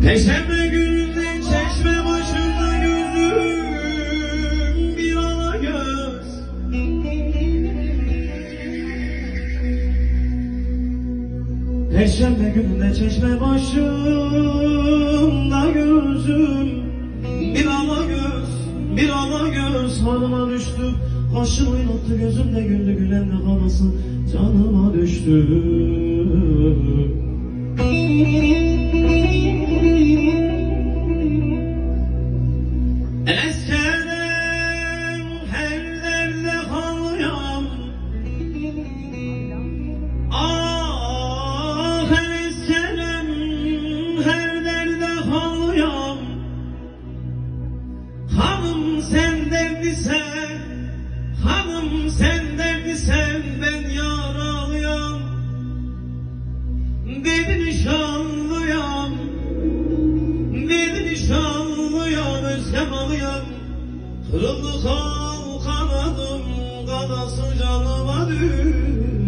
Perşembe gününde çeşme başında gözüm bir ala göz. Perşembe gününde çeşme başında gözüm bir ala göz, bir ala göz hanıma düştü. Kaşı oynattı gözümde güldü, gülen de kalası canıma düştü. Eskiden her derde kalıyam, ah eskiden her derde kalıyam. Hanım sen derdisen, hanım sen derdisen ben yaralıyam. Dedi nişanlıyam, dedi nişanlıyam, özlem alıyam. Kırıldı kal kanadım, kanası canıma düştü.